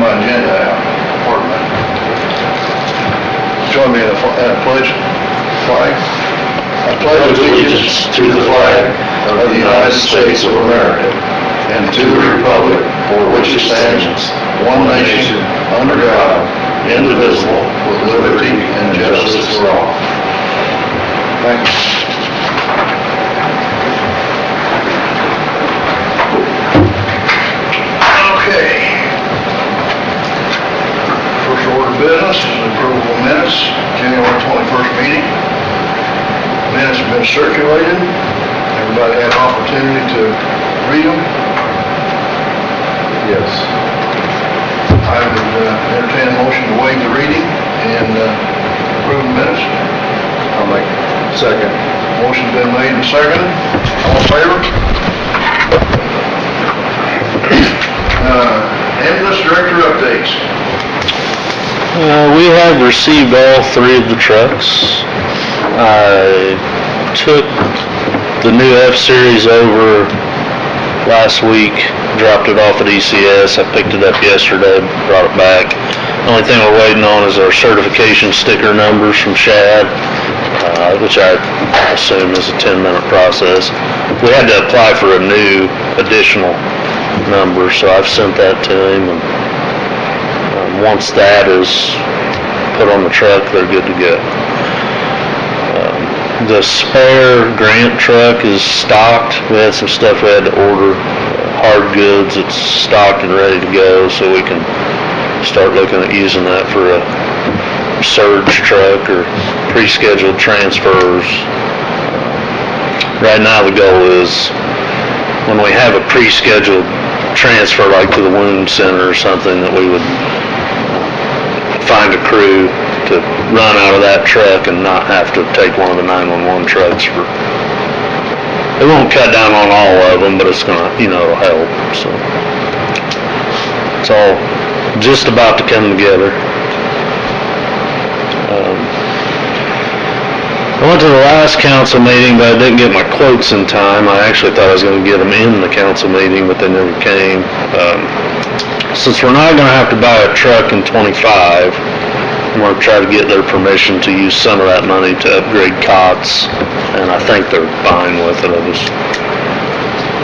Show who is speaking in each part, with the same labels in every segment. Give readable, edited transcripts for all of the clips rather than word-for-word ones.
Speaker 1: my agenda out. Pardon me. Join me in a pledge flag. I pledge allegiance to the flag of the United States of America and to the republic for which it stands, one nation, under God, indivisible, with liberty and justice for all. Thank you. Okay. First order of business is approval of minutes, January 21st meeting. Minutes have been circulated. Everybody had an opportunity to read them?
Speaker 2: Yes.
Speaker 1: I would entertain a motion to waive the reading and approve the minutes.
Speaker 2: I'll make second.
Speaker 1: Motion's been made and seconded. All in favor? Ambulance director updates.
Speaker 3: We have received all three of the trucks. I took the new F-Series over last week, dropped it off at ECS. I picked it up yesterday, brought it back. The only thing we're waiting on is our certification sticker numbers from Shad, which I assume is a 10-minute process. We had to apply for a new additional number, so I've sent that to him, and once that is put on the truck, they're good to go. The spare Grant truck is stocked. We had some stuff we had to order, hard goods. It's stocked and ready to go, so we can start looking at using that for a surge truck or pre-scheduled transfers. Right now the goal is when we have a pre-scheduled transfer, like to the wound center or something, that we would find a crew to run out of that truck and not have to take one of the 911 trucks for, it won't cut down on all of them, but it's gonna, it'll help, so. It's all just about to come together. I went to the last council meeting, but I didn't get my quotes in time. I actually thought I was gonna get them in the council meeting, but they never came. Since we're not gonna have to buy a truck in '25, I'm going to try to get their permission to use some of that money to upgrade cots, and I think they're fine with it. I just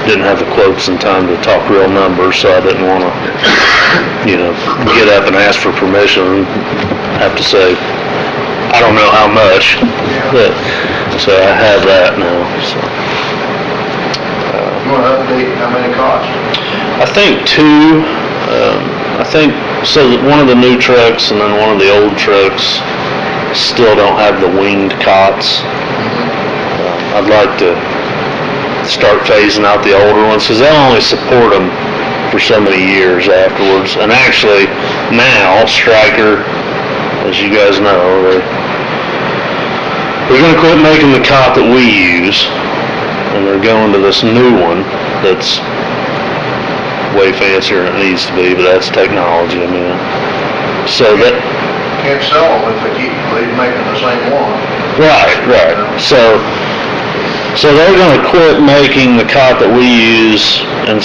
Speaker 3: didn't have the quotes in time to talk real numbers, so I didn't want to, get up and ask for permission and have to say, I don't know how much, but, so I have that now, so.
Speaker 1: You want to update how many costs?
Speaker 3: I think two. So that one of the new trucks and then one of the old trucks still don't have the winged cots. I'd like to start phasing out the older ones because they'll only support them for so many years afterwards. And actually now Stryker, as you guys know, they're going to quit making the cot that we use, and they're going to this new one that's way fancier than it needs to be, but that's technology, So that...
Speaker 1: Can't sell them if they keep making the same one.
Speaker 3: Right. So they're gonna quit making the cot that we use, and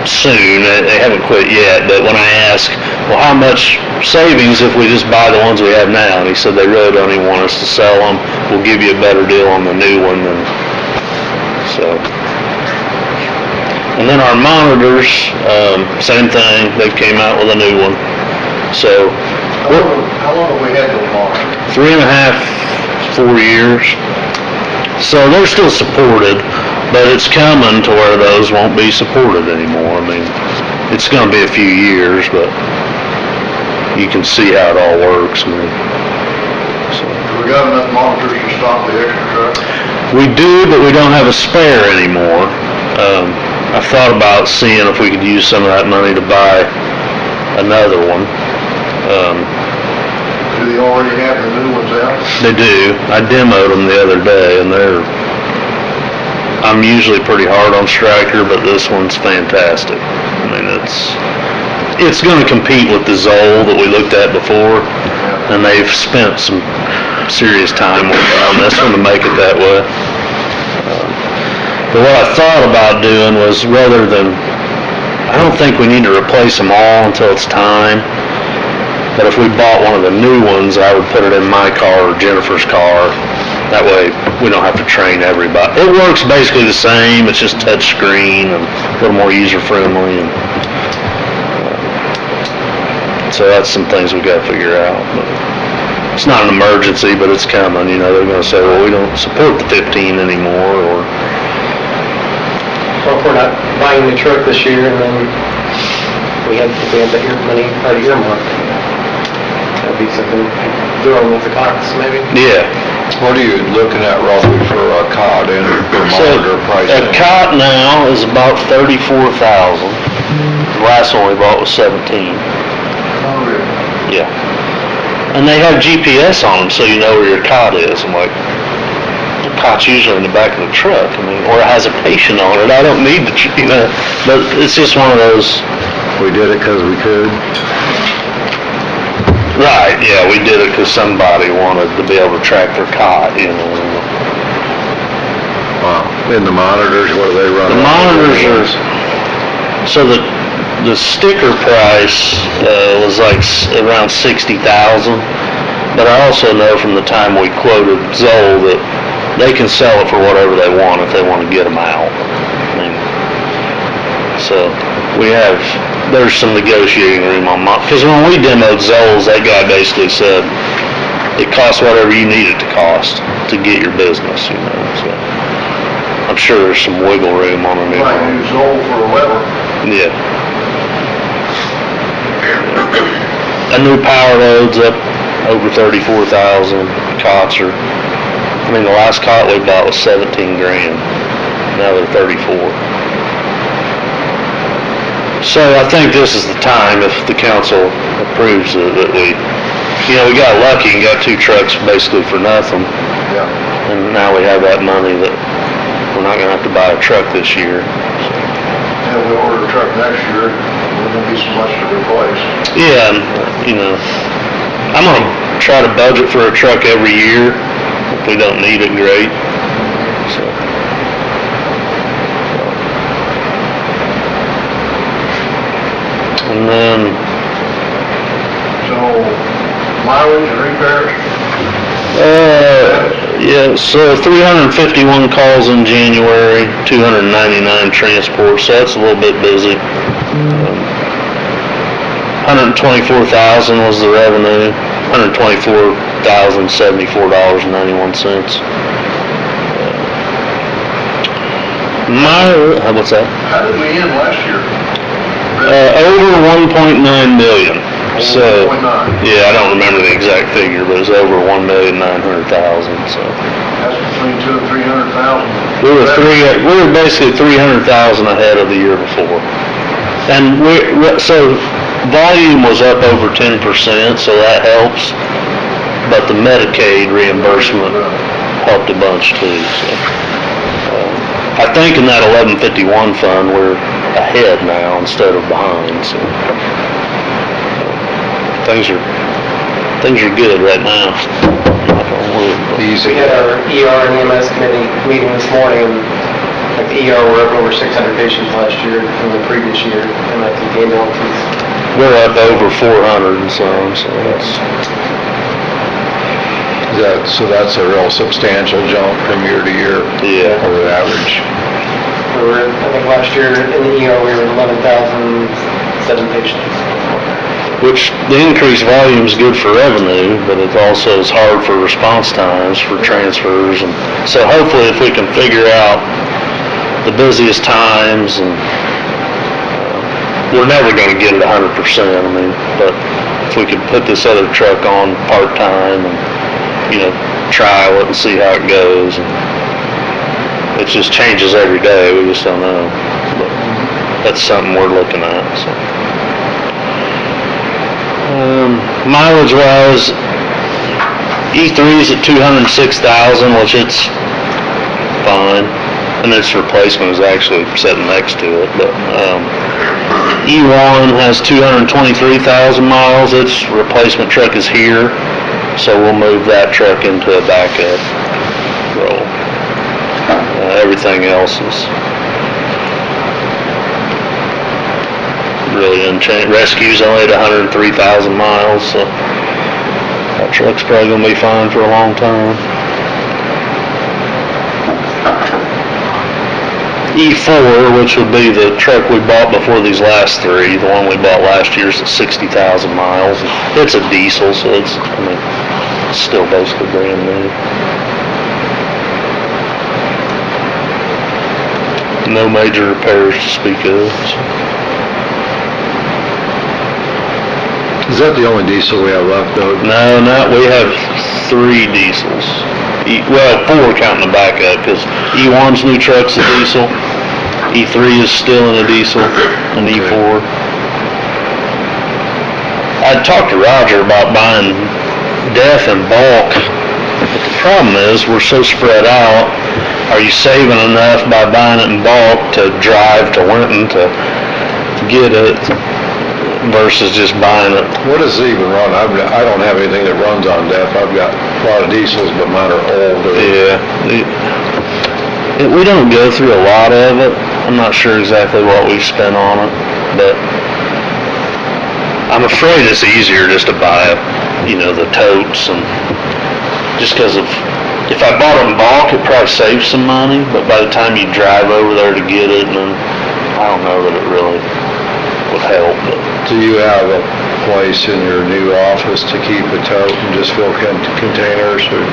Speaker 3: soon. They haven't quit yet, but when I asked, well, how much savings if we just buy the ones we have now? And he said they really don't even want us to sell them. We'll give you a better deal on the new one, so... And then our monitors, same thing, they came out with a new one. So,
Speaker 1: how long have we had those monitors?
Speaker 3: 3.5, 4 years. So they're still supported, but it's coming to where those won't be supported anymore. It's gonna be a few years, but you can see how it all works.
Speaker 1: So. We got enough monitors to stock the extra truck?
Speaker 3: We do, but we don't have a spare anymore. I've thought about seeing if we could use some of that money to buy another one.
Speaker 1: Do they already have the new ones out?
Speaker 3: They do. I demoed them the other day, and I'm usually pretty hard on Stryker, but this one's fantastic. It's going to compete with the Zoll that we looked at before, and they've spent some serious time on this one to make it that way. But what I thought about doing was, rather than I don't think we need to replace them all until it's time. But if we bought one of the new ones, I would put it in my car or Jennifer's car. That way, we don't have to train everybody. It works basically the same, it's just touch screen and a little more user-friendly. And, so that's some things we gotta figure out. But it's not an emergency, but it's coming, you know, they're gonna say, well, we don't support the 15 anymore, or...
Speaker 4: Well, if we're not buying the truck this year, and then we have the money already earmarked, that'd be something doing with the costs, maybe.
Speaker 3: Yeah.
Speaker 2: What are you looking at, Robbie, for a cot and a
Speaker 3: So,
Speaker 2: monitor pricing?
Speaker 3: a cot now is about 34,000. The last one we bought was 17. Yeah. And they have GPS on them, so you know where your cot is. I'm like, the cot's usually in the back of the truck, I mean, or it has a patient on it. I don't need the, you know, but it's just one of those.
Speaker 2: We did it because we could.
Speaker 3: Right, yeah, we did it because somebody wanted to be able to track their cot, you know.
Speaker 2: Wow. And the monitors, what do they run?
Speaker 3: The monitors are, so the sticker price was like around 60,000, but I also know from the time we quoted Zoll that they can sell it for whatever they want if they want to get them out. I mean, so there's some negotiating room on because when we demoed Zoll's, that guy basically said it costs whatever you need it to cost to get your business, you know. So I'm sure there's some wiggle room on a new
Speaker 1: Might
Speaker 3: one.
Speaker 1: use Zoll for a weather.
Speaker 3: Yeah. A new power load's up over 34,000. Cots are, I mean, the last cot we bought was 17 grand. Now they're 34. So I think this is the time, if the council approves it, that we got lucky and got 2 trucks basically for nothing.
Speaker 1: Yeah.
Speaker 3: And now we have that money that we're not gonna have to buy a truck this year.
Speaker 1: And we order a truck next year, there won't be so much to replace.
Speaker 3: Yeah, and, you know, I'm gonna try to budget for a truck every year. If we don't need it, great. So. And then,
Speaker 1: So, mileage and repairs,
Speaker 3: yeah, so 351 calls in January, 299 transports, so that's a little bit busy. 124,000 was the revenue, $124,074.91. What's that?
Speaker 1: how did we end last year?
Speaker 3: Over 1.9 million. So,
Speaker 1: 1.9.
Speaker 3: yeah, I don't remember the exact figure, but it was over 1,900,000, so.
Speaker 1: That's between 200,000 and 300,000.
Speaker 3: We were basically 300,000 ahead of the year before. And so volume was up over 10%, so that helps. But the Medicaid reimbursement helped a bunch too, so. I think in that 1151 fund, we're ahead now instead of behind, so. Things are good right now.
Speaker 4: We had our ER and EMS committee meeting this morning, and like the ER, we're up over 600 patients last year from the previous year, and I think the ambulances.
Speaker 3: We're up over 400 and some, so
Speaker 2: So that's a real substantial jump from year to year.
Speaker 3: Yeah.
Speaker 2: Over the average.
Speaker 4: We were, I think last year in the ER, we were at 11,007 patients.
Speaker 3: which the increased volume is good for revenue, but it also is hard for response times, for transfers, and so hopefully if we can figure out the busiest times, and we're never going to get it 100%, I mean, but if we could put this other truck on part-time and, trial it and see how it goes, and it just changes every day, we just don't know, but that's something we're looking at, so. Mileage-wise, E3 is at 206,000, which it's fine, and its replacement is actually sitting next to it, but, E1 has 223,000 miles, its replacement truck is here, so we'll move that truck into a backup role. Everything else is really didn't change. Rescue's only at 103,000 miles, so that truck's probably gonna be fine for a long time. E4, which would be the truck we bought before these last three, the one we bought last year's at 60,000 miles. It's a diesel, so it's, I mean, it's still basically brand new. No major repairs to speak of. So.
Speaker 2: Is that the only diesel we have left, though?
Speaker 3: No, we have 3 diesels. Well, 4 counting the backup, because E1's new truck's a diesel, E3 is still in a diesel, and E4. I talked to Roger about buying DEF in bulk, but the problem is, we're so spread out. Are you saving enough by buying it in bulk to drive to Winton to get it versus just buying it?
Speaker 2: What does it even run? I don't have anything that runs on DEF. I've got a lot of diesels, but mine are old.
Speaker 3: Yeah. We don't go through a lot of it. I'm not sure exactly what we spent on it, but I'm afraid it's easier just to buy, the totes, and just because of, if I bought it in bulk, it probably saves some money, but by the time you drive over there to get it, and then I don't know that it really would help. But.
Speaker 2: Do you have a place in your new office to keep a tote and just fill containers? Or?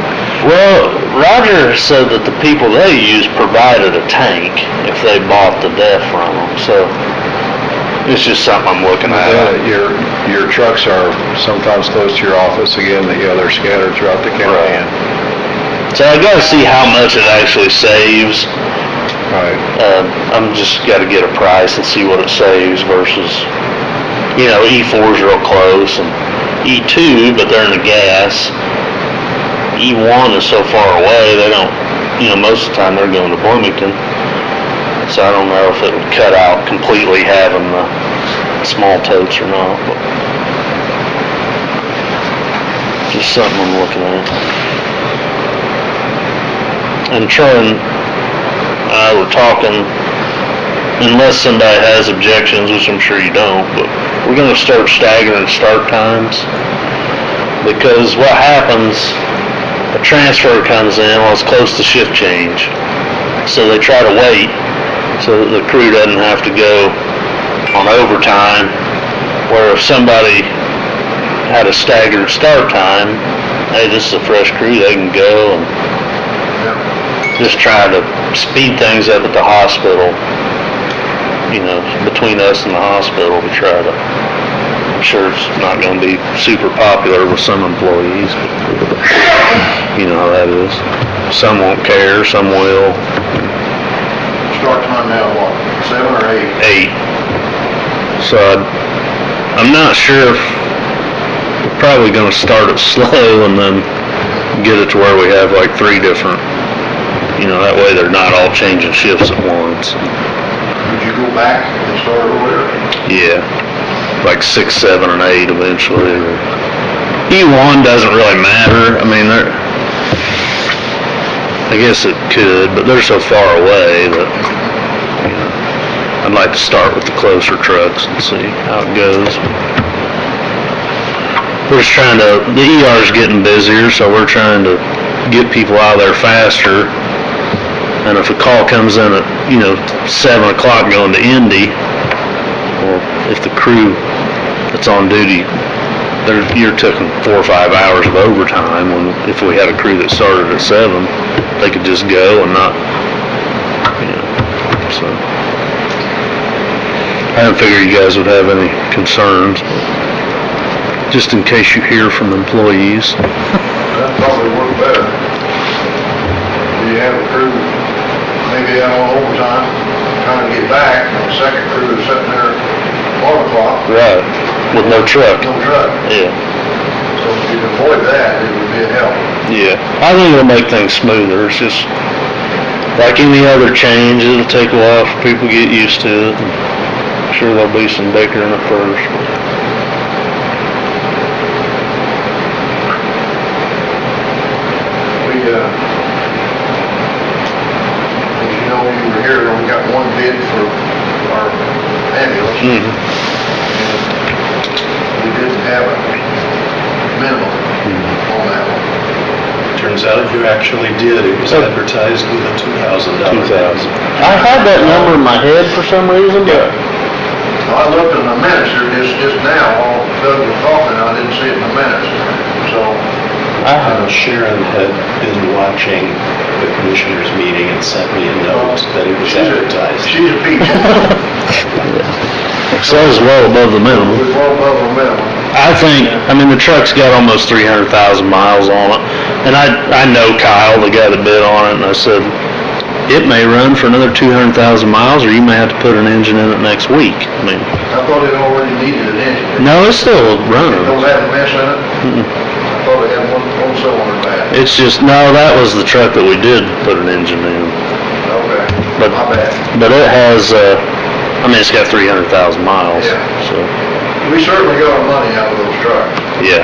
Speaker 3: Well, Roger said that the people they use provided a tank if they bought the DEF from them, so it's just something I'm looking at.
Speaker 2: Your trucks are sometimes close to your office again, they're scattered throughout the county.
Speaker 3: Right. So I gotta see how much it actually saves.
Speaker 2: Right.
Speaker 3: I'm just gotta get a price and see what it saves versus, E4's real close, and E2, but they're in the gas. E1 is so far away, they don't, most of the time they're going to Bloomington. So I don't know if it would cut out completely having the small totes or not, but just something I'm looking at. And Troy and I were talking, unless somebody has objections, which I'm sure you don't, but we're gonna start staggering start times, because what happens, a transfer comes in, well, it's close to shift change, so they try to wait so that the crew doesn't have to go on overtime, where if somebody had a staggered start time, hey, this is a fresh crew, they can go, and just try to speed things up at the hospital, between us and the hospital, to try to, I'm sure it's not going to be super popular with some employees, but you know how that is. Some won't care, some will.
Speaker 1: Start time now, what, 7 or 8?
Speaker 3: 8. So I'm not sure if we're probably going to start it slow and then get it to where we have like 3 different, that way they're not all changing shifts at once.
Speaker 1: Would you go back and start earlier?
Speaker 3: Yeah, like 6, 7, and 8 eventually. E1 doesn't really matter. I mean, I guess it could, but they're so far away that, I'd like to start with the closer trucks and see how it goes. We're just trying to, the ER's getting busier, so we're trying to get people out of there faster. And if a call comes in at, 7 o'clock going to Indy, or if the crew that's on duty, you're taking 4 or 5 hours of overtime, when if we had a crew that started at 7, they could just go and not, so. I didn't figure you guys would have any concerns, just in case you hear from employees.
Speaker 1: That'd probably work better. Do you have a crew, maybe out on overtime, trying to get back, and the second crew is sitting there at 1 o'clock?
Speaker 3: Right, with no truck.
Speaker 1: No truck.
Speaker 3: Yeah.
Speaker 1: So if you could avoid that, it would be a help.
Speaker 3: Yeah, I think it'll make things smoother. It's just like any other change, it'll take a while for people to get used to it. I'm sure there'll be some bickering at first.
Speaker 1: As you know, you were here, we got 1 bid for our ambulance.
Speaker 3: Mm-hmm.
Speaker 5: who actually did. It was advertised with a $2,000.
Speaker 3: 2,000. I had that number in my head for some reason, but
Speaker 1: I looked in the minutes here just now, while Doug was talking, I didn't see it in the minutes, so.
Speaker 5: Sharon had been watching the commissioners' meeting and sent me a note that it was advertised.
Speaker 1: She's a peach.
Speaker 3: so it's well above the minimum.
Speaker 1: We're well above the minimum.
Speaker 3: I mean, the truck's got almost 300,000 miles on it, and I know Kyle, the guy that bid on it, and I said, it may run for another 200,000 miles, or you may have to put an engine in it next week. I mean,
Speaker 1: I thought it already needed an engine.
Speaker 3: no, it's still running.
Speaker 1: It don't have a mess in it? I thought it had one cylinder back.
Speaker 3: It's just, no, that was the truck that we did put an engine in.
Speaker 1: Okay,
Speaker 3: But-
Speaker 1: my bad.
Speaker 3: But it has, I mean, it's got 300,000 miles,
Speaker 1: Yeah.
Speaker 3: so,
Speaker 1: We certainly got our money out of those trucks.
Speaker 3: yeah.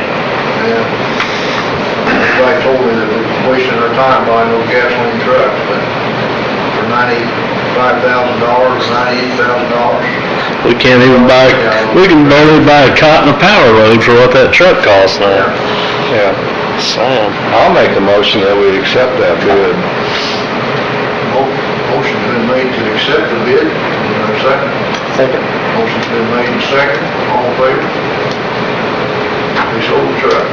Speaker 1: And everybody told me that we're wasting our time buying those gasoline trucks, but for $95,000, $98,000.
Speaker 3: We can't even we can barely buy a cot and a power load for what that truck costs now.
Speaker 2: Yeah.
Speaker 3: Sad.
Speaker 2: I'll make the motion that we accept that bid.
Speaker 1: Motion's been made to accept the bid. Is there a second?
Speaker 4: Second.
Speaker 1: Motion's been made and second. All in favor? We sold the truck.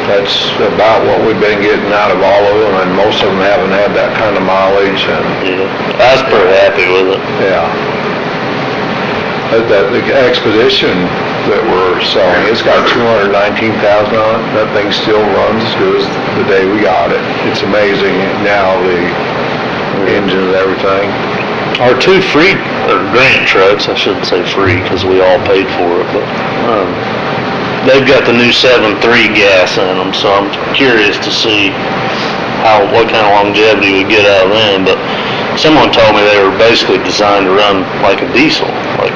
Speaker 2: That's about what we've been getting out of all of them, and most of them haven't had that kind of mileage, and,
Speaker 3: Yeah, I was pretty happy with it.
Speaker 2: yeah. The Expedition that we're selling, it's got 219,000 on it. That thing still runs as good as the day we got it. It's amazing now, the engine and everything.
Speaker 3: Our two free, or grant trucks, I shouldn't say free, because we all paid for it, but, they've got the new 7.3 gas in them, so I'm curious to see what kind of longevity we get out of them, but someone told me they were basically designed to run like a diesel, like,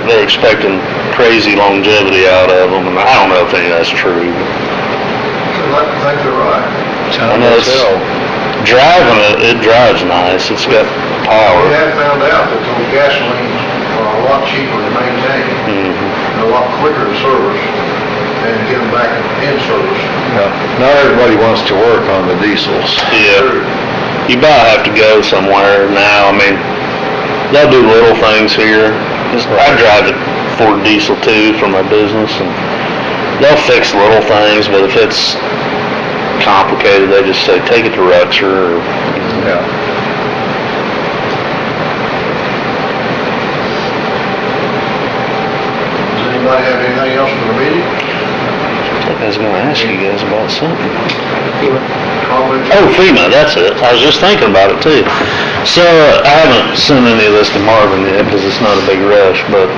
Speaker 3: they're expecting crazy longevity out of them, and I don't know if any of that's true.
Speaker 1: I think they're right.
Speaker 3: I know it's, driving it drives nice, it's got power.
Speaker 1: We have found out that those gasolines are a lot cheaper to maintain, and a lot quicker to service, and get them back in service.
Speaker 2: Yeah. Not everybody wants to work on the diesels.
Speaker 3: Yeah, you about have to go somewhere now, I mean, they'll do little things here. I drive a Ford diesel too for my business, and they'll fix little things, but if it's complicated, they just say, take it to Rutger, or,
Speaker 2: Yeah.
Speaker 1: Does anybody have anything else for the meeting?
Speaker 3: I was gonna ask you guys about something.
Speaker 1: Comments?
Speaker 3: Oh, FEMA, that's it. I was just thinking about it too. So, I haven't sent any of this to Marvin yet, because it's not a big rush, but,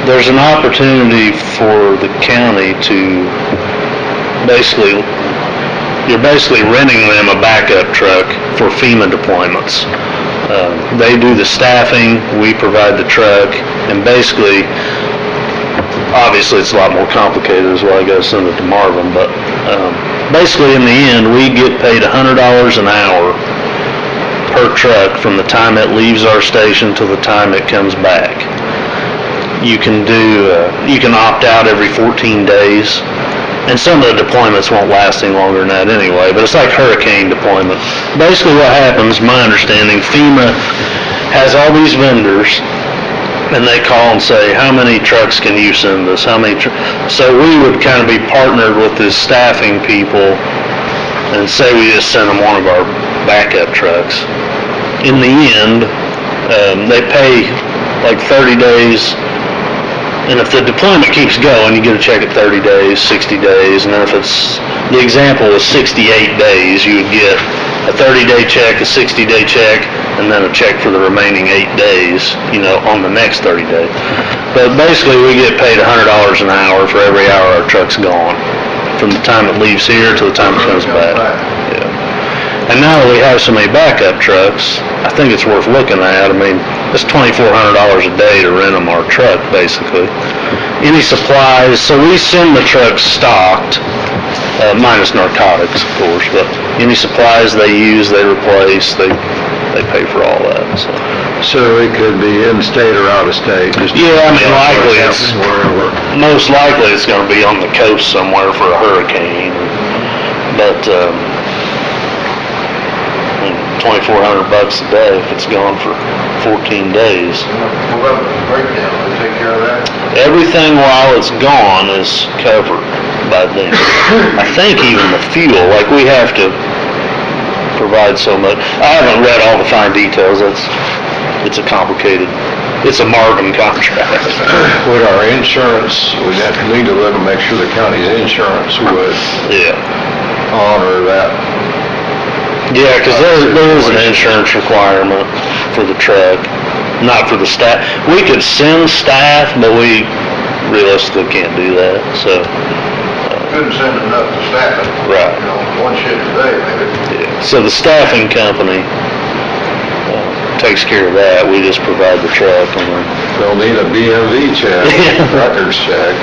Speaker 3: there's an opportunity for the county to you're basically renting them a backup truck for FEMA deployments. They do the staffing, we provide the truck, and basically, obviously it's a lot more complicated, is why I gotta send it to Marvin, but, basically in the end, we get paid $100 an hour per truck from the time it leaves our station to the time it comes back. You can opt out every 14 days, and some of the deployments won't last any longer than that anyway, but it's like hurricane deployment. Basically what happens, my understanding, FEMA has all these vendors, and they call and say, how many trucks can you send us? So we would kind of be partnered with the staffing people, and say we just send them one of our backup trucks. In the end, they pay like 30 days, and if the deployment keeps going, you get a check at 30 days, 60 days, and then if the example is 68 days, you would get a 30-day check, a 60-day check, and then a check for the remaining 8 days, on the next 30 days. But basically, we get paid $100 an hour for every hour our truck's gone, from the time it leaves here to the time it comes back. Yeah. And now that we have so many backup trucks, I think it's worth looking at. I mean, it's $2,400 a day to rent them our truck, basically. Any supplies, so we send the trucks stocked, minus narcotics, of course, but any supplies they use, they replace, they pay for all that, so.
Speaker 2: So it could be in state or out of state, just.
Speaker 3: Yeah, I mean, likely it's,
Speaker 2: Wherever.
Speaker 3: most likely it's gonna be on the coast somewhere for a hurricane, but, $2,400 a day if it's gone for 14 days.
Speaker 1: What about the breakdown, they take care of that?
Speaker 3: Everything while it's gone is covered by them. I think even the fuel, like we have to provide so much. I haven't read all the fine details, it's a complicated, it's a Marvin contract.
Speaker 2: Would our insurance, we'd have to need to look and make sure the county's insurance would
Speaker 3: Yeah.
Speaker 2: honor that.
Speaker 3: Yeah, because there is an insurance requirement for the truck, not for the staff. We could send staff, but we realistically can't do that, so.
Speaker 1: Couldn't send enough to staff it.
Speaker 3: Right.
Speaker 1: You know, one shift a day, maybe.
Speaker 3: Yeah. So the staffing company takes care of that, we just provide the truck and then.
Speaker 2: They'll need a BMV check, records check.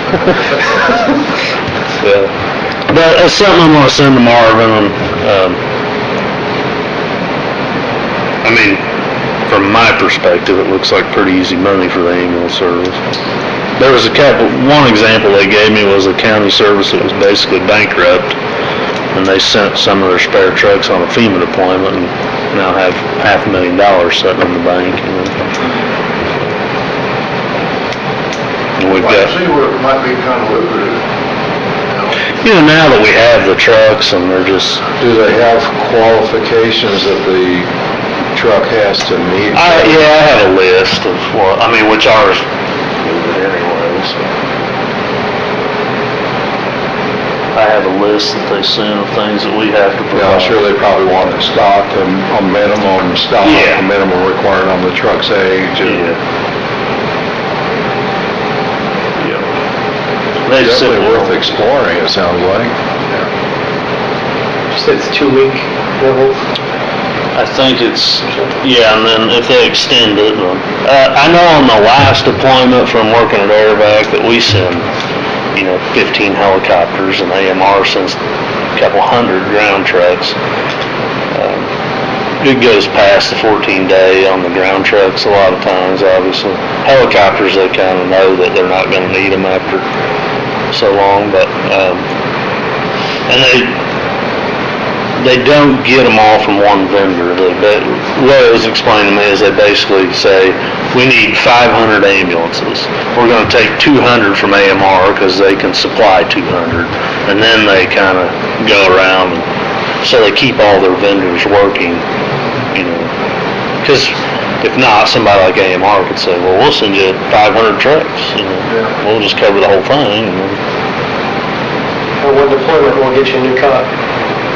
Speaker 3: Yeah. But it's something I'm gonna send to Marvin, and, I mean, from my perspective, it looks like pretty easy money for the ambulance service. There was one example they gave me was a county service that was basically bankrupt, and they sent some of their spare trucks on a FEMA deployment and now have $500,000 sitting in the bank, you know. And we've
Speaker 1: Well, I
Speaker 3: got,
Speaker 1: see where it might be kind of lucrative,
Speaker 3: you know, now that we have the trucks and they're just,
Speaker 2: Do they have qualifications that the truck has to meet?
Speaker 3: yeah, I have a list of what, I mean, which ours do it anyway, so. I have a list that they send of things that we have to
Speaker 2: Yeah, I'm
Speaker 3: provide.
Speaker 2: sure they probably want it stocked and a minimum stock,
Speaker 3: Yeah.
Speaker 2: a minimum required on the truck's age. and
Speaker 3: Yeah. Yeah. They send
Speaker 2: Definitely
Speaker 3: it
Speaker 2: worth exploring, it sounds like.
Speaker 4: You said it's 2-week intervals?
Speaker 3: I think it's, yeah, and then if they extend it, I know on the last deployment from working at Airvac that we send, 15 helicopters, and AMR sends a couple hundred ground trucks. It goes past the 14-day on the ground trucks a lot of times, obviously. Helicopters, they kind of know that they're not gonna need them after so long, but, and they don't get them all from one vendor. What it was explained to me is they basically say, we need 500 ambulances. We're gonna take 200 from AMR because they can supply 200. And then they kind of go around, so they keep all their vendors working, Because if not, somebody like AMR could say, well, we'll send you 500 trucks, We'll just cover the whole thing.
Speaker 4: Or one deployment will get you a new cot,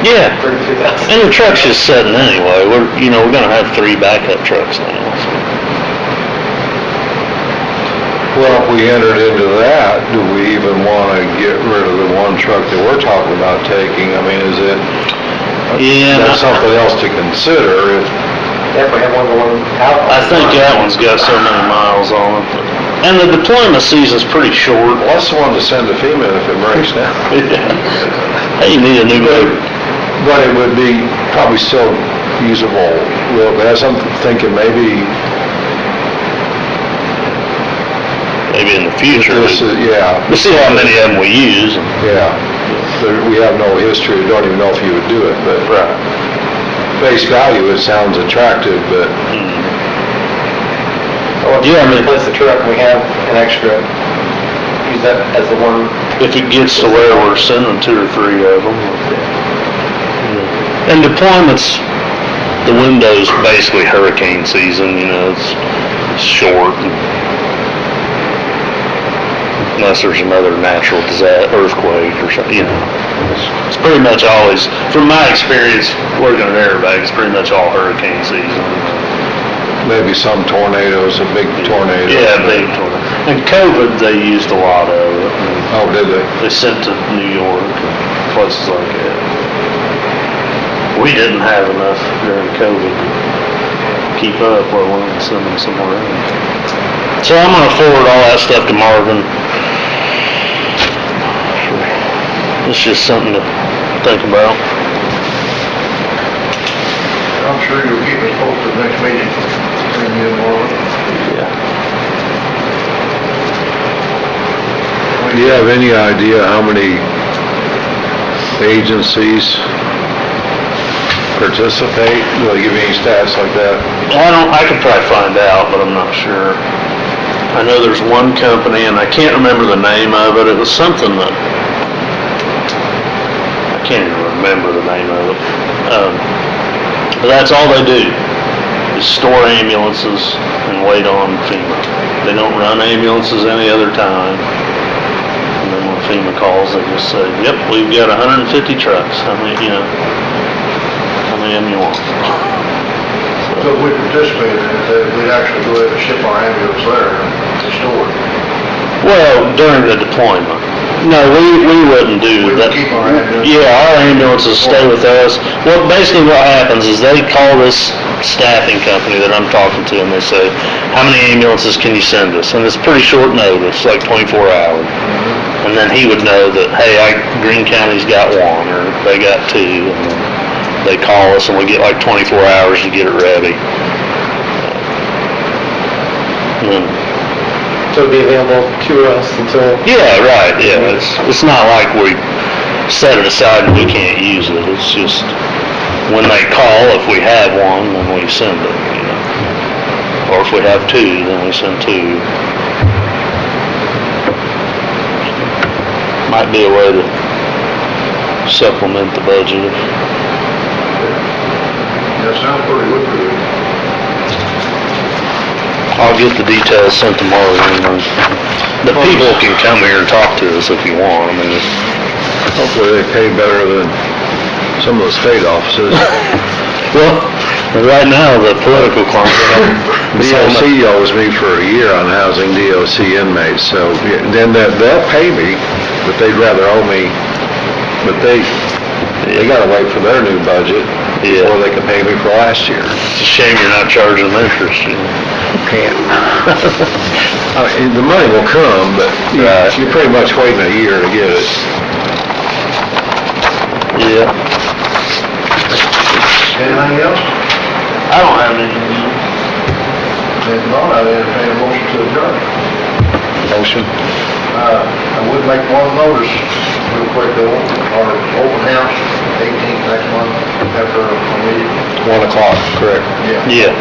Speaker 3: Yeah.
Speaker 4: $33,000.
Speaker 3: And the truck's just sitting anyway. We're gonna have 3 backup trucks now. So.
Speaker 2: Well, if we entered into that, do we even want to get rid of the one truck that we're talking about taking? I mean, is it,
Speaker 3: Yeah.
Speaker 2: that's something else to consider if,
Speaker 4: Yeah, if we have one going out.
Speaker 3: I think that one's got so many miles on it. And the deployment season's pretty short.
Speaker 2: well, that's the one to send to FEMA if it breaks down.
Speaker 3: Hey, you need a new boat.
Speaker 2: But it would be probably still usable. Well, as I'm thinking maybe
Speaker 3: Maybe in the future.
Speaker 2: this is, yeah.
Speaker 3: We'll see how many of them we use.
Speaker 2: Yeah, we have no history, don't even know if you would do it, but face value, it sounds attractive, but
Speaker 4: Or if
Speaker 3: Yeah, I
Speaker 4: we
Speaker 3: mean-
Speaker 4: replace the truck and we have an extra, use that as the one.
Speaker 3: If it gets to where we're sending 2 or 3 of them. And deployments, the window's basically hurricane season, it's short. Unless there's another natural disaster, earthquake or something, It's pretty much always, from my experience working at Airbags, it's pretty much all hurricane season.
Speaker 2: maybe some tornadoes, a big tornado.
Speaker 3: Yeah, big tornado. And COVID, they used a lot of it.
Speaker 2: Oh, did they?
Speaker 3: They sent to New York and places like that. We didn't have enough during COVID to keep up, let alone send them somewhere else. So I'm gonna forward all that stuff to Marvin. It's just something to think about.
Speaker 1: I'm sure you'll keep us posted next meeting, between you and Marvin.
Speaker 2: Do you have any idea how many agencies participate? Do they give you any stats like that?
Speaker 3: I could probably find out, but I'm not sure. I know there's one company, and I can't remember the name of it. It was something that, I can't even remember the name of it. But that's all they do, is store ambulances and wait on FEMA. They don't run ambulances any other time. And then when FEMA calls, they just say, yep, we've got 150 trucks. How many of them you want?
Speaker 1: So if we participated in it, we'd actually go ahead and ship our ambulance there and store it.
Speaker 3: Well, during the deployment. No, we wouldn't do
Speaker 1: We would
Speaker 3: that.
Speaker 1: keep our ambulance.
Speaker 3: Yeah, our ambulances stay with us. Well, basically what happens is they call this staffing company that I'm talking to, and they say, how many ambulances can you send us? And it's pretty short notice, like 24 hours. And then he would know that, hey, Greene County's got one, or they got two, and then they call us, and we get like 24 hours to get it ready. And then,
Speaker 4: So it'd be available to us until,
Speaker 3: yeah, right, yeah, it's not like we set it aside and we can't use it, it's just, when they call, if we have one, then we send it, you know. Or if we have two, then we send two. Might be a way to supplement the budget.
Speaker 1: That sounds pretty good.
Speaker 3: I'll get the details sent tomorrow, and the people can come here and talk to us if you want, I mean,
Speaker 2: Hopefully they pay better than some of the state offices.
Speaker 3: well, right now, the political climate.
Speaker 2: DOC owes me for a year on housing DOC inmates, so then they'll pay me, but they'd rather owe me, but they gotta wait for their new budget before they can pay me for last year.
Speaker 3: It's a shame you're not charging them interest, you know.
Speaker 2: Can't. The money will come, but you're pretty much waiting a year to get it.
Speaker 3: Yeah.
Speaker 1: Anything else?
Speaker 3: I don't have anything.
Speaker 1: If not, I'd entertain a motion to adjourn.
Speaker 2: Motion?
Speaker 1: I would make one notice real quick though, our open house, 18th next month, after our meeting.
Speaker 2: 1 o'clock, correct.
Speaker 3: Yeah.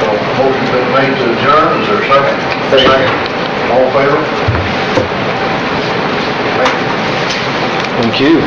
Speaker 1: So, motion's been made to adjourn, is there a second? Second. All in favor? Thank you.
Speaker 2: Thank you.